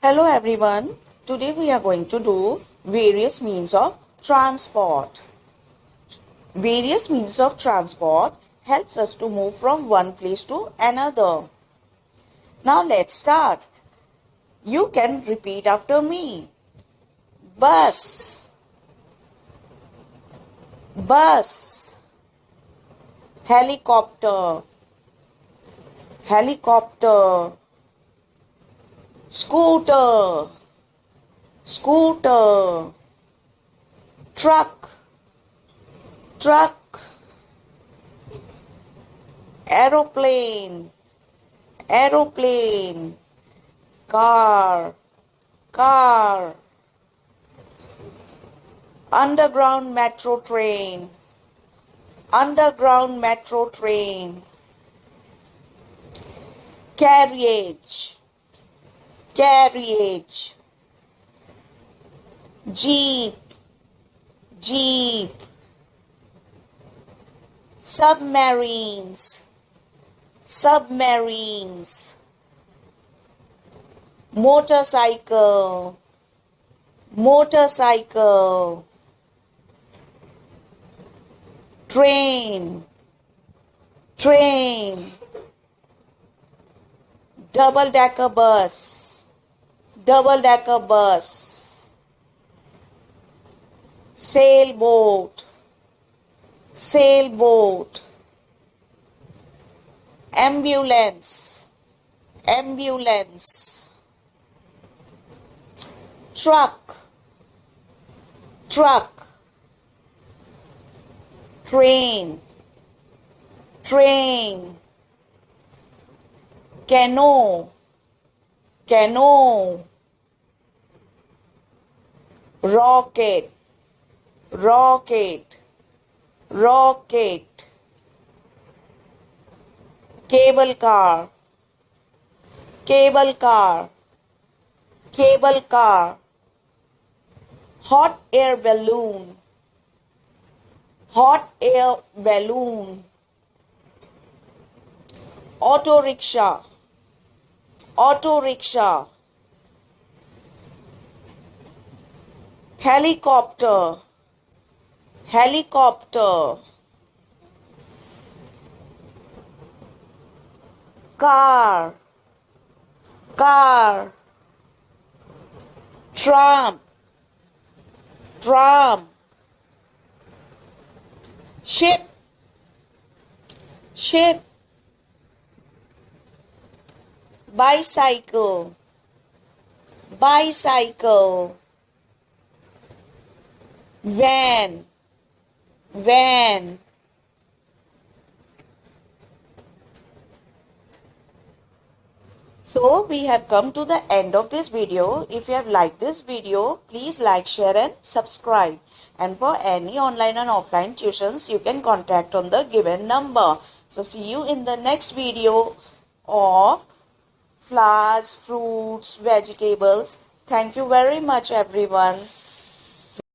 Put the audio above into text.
Hello everyone. Today we are going to do various means of transport. Various means of transport helps us to move from one place to another. Now let's start. You can repeat after me. Bus, bus, helicopter, helicopter, scooter, scooter, truck, truck, aeroplane, aeroplane, car, car, underground metro train, underground metro train, carriage, carriage, jeep, jeep, submarines, submarines, motorcycle, motorcycle, train, train, double-decker bus, double-decker bus, sailboat, sailboat, ambulance, ambulance, truck, truck, train, train, canoe, canoe, rocket, rocket, rocket, cable car, cable car, cable car, hot air balloon, hot air balloon, auto rickshaw, auto rickshaw, helicopter, helicopter, car, car, tram, tram, ship, ship, bicycle, bicycle, van, van. So we have come to the end of this video. If you have liked this video, please like, share and subscribe. And for any online and offline tuitions, you can contact on the given number. So see you in the next video of flowers, fruits, vegetables. Thank you very much everyone.